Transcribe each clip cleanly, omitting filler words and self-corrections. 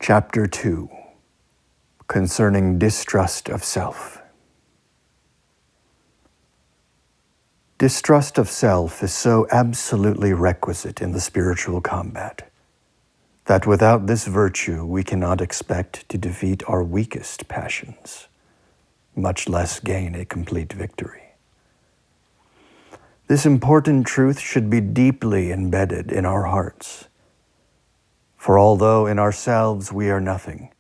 Chapter 2, concerning distrust of self. Distrust of self is so absolutely requisite in the spiritual combat that without this virtue we cannot expect to defeat our weakest passions, much less gain a complete victory. This important truth should be deeply embedded in our hearts. For although in ourselves we are nothing,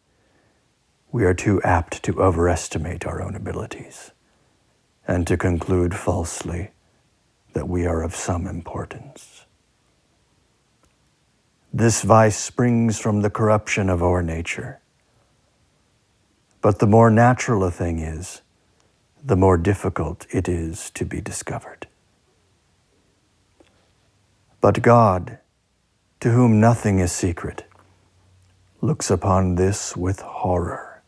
we are too apt to overestimate our own abilities and to conclude falsely that we are of some importance. This vice springs from the corruption of our nature. But the more natural a thing is, the more difficult it is to be discovered. But God, to whom nothing is secret, looks upon this with horror,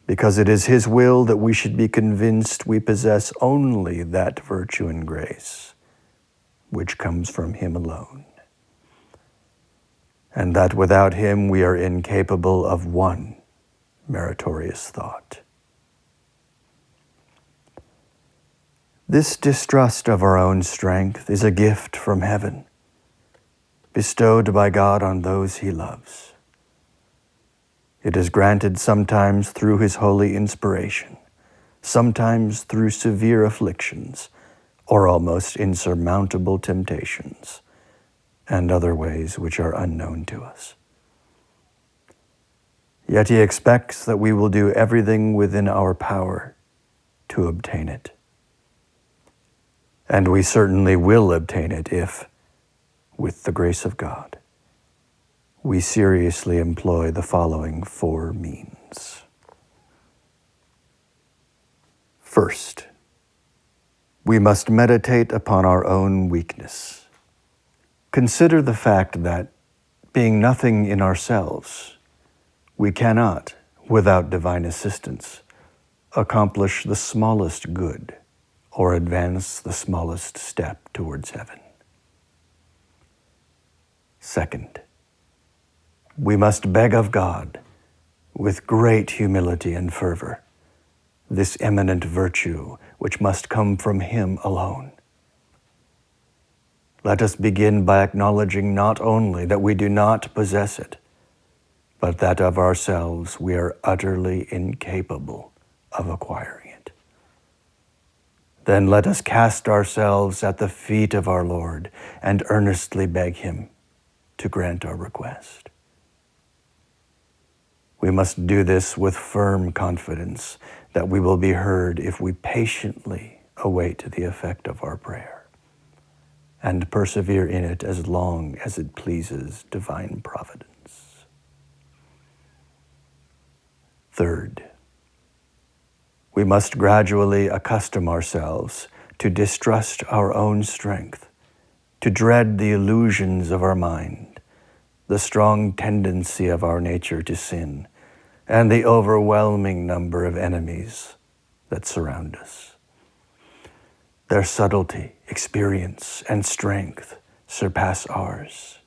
because it is His will that we should be convinced we possess only that virtue and grace which comes from Him alone, and that without Him we are incapable of one meritorious thought. This distrust of our own strength is a gift from heaven, bestowed by God on those He loves. It is granted sometimes through His holy inspiration, sometimes through severe afflictions, or almost insurmountable temptations, and other ways which are unknown to us. Yet He expects that we will do everything within our power to obtain it. And we certainly will obtain it if, with the grace of God, we seriously employ the following 4 means. First, we must meditate upon our own weakness. Consider the fact that, being nothing in ourselves, we cannot, without divine assistance, accomplish the smallest good or advance the smallest step towards heaven. Second, we must beg of God, with great humility and fervor, this eminent virtue which must come from Him alone. Let us begin by acknowledging not only that we do not possess it, but that of ourselves we are utterly incapable of acquiring it. Then let us cast ourselves at the feet of our Lord and earnestly beg Him to grant our request. We must do this with firm confidence that we will be heard if we patiently await the effect of our prayer and persevere in it as long as it pleases divine providence. Third, we must gradually accustom ourselves to distrust our own strength, to dread the illusions of our mind, the strong tendency of our nature to sin, and the overwhelming number of enemies that surround us. Their subtlety, experience, and strength surpass ours,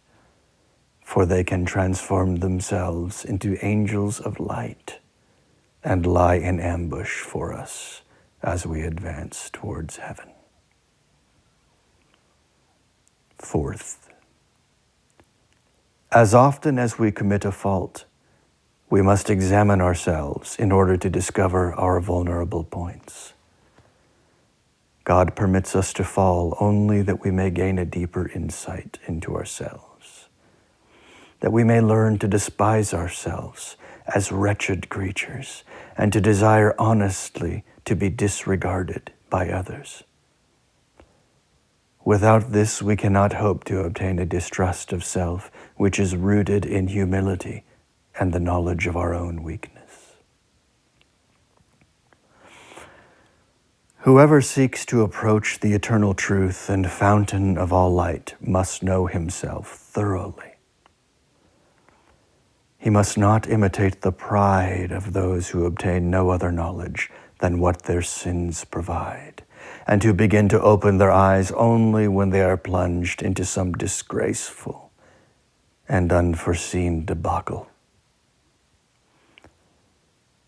for they can transform themselves into angels of light and lie in ambush for us as we advance towards heaven. Fourth, as often as we commit a fault, we must examine ourselves in order to discover our vulnerable points. God permits us to fall only that we may gain a deeper insight into ourselves, that we may learn to despise ourselves as wretched creatures and to desire honestly to be disregarded by others. Without this, we cannot hope to obtain a distrust of self which is rooted in humility and the knowledge of our own weakness. Whoever seeks to approach the eternal truth and fountain of all light must know himself thoroughly. He must not imitate the pride of those who obtain no other knowledge than what their sins provide, and who begin to open their eyes only when they are plunged into some disgraceful and unforeseen debacle.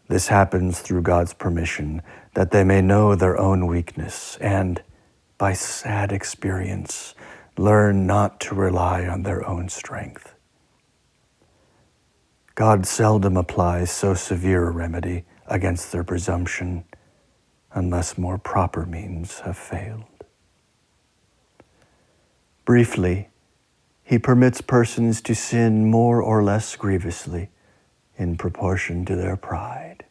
This happens through God's permission, that they may know their own weakness and, by sad experience, learn not to rely on their own strength. God seldom applies so severe a remedy against their presumption unless more proper means have failed. Briefly, he permits persons to sin more or less grievously in proportion to their pride.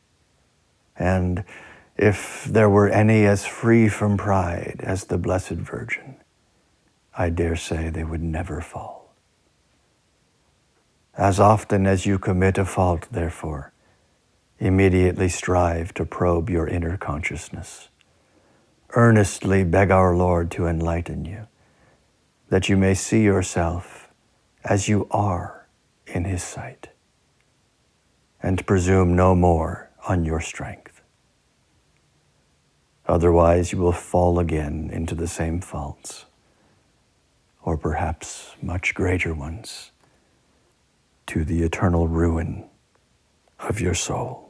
And if there were any as free from pride as the Blessed Virgin, I dare say they would never fall. As often as you commit a fault, therefore, immediately strive to probe your inner consciousness. Earnestly beg our Lord to enlighten you, that you may see yourself as you are in his sight, and presume no more on your strength. Otherwise, you will fall again into the same faults, or perhaps much greater ones, to the eternal ruin of your soul.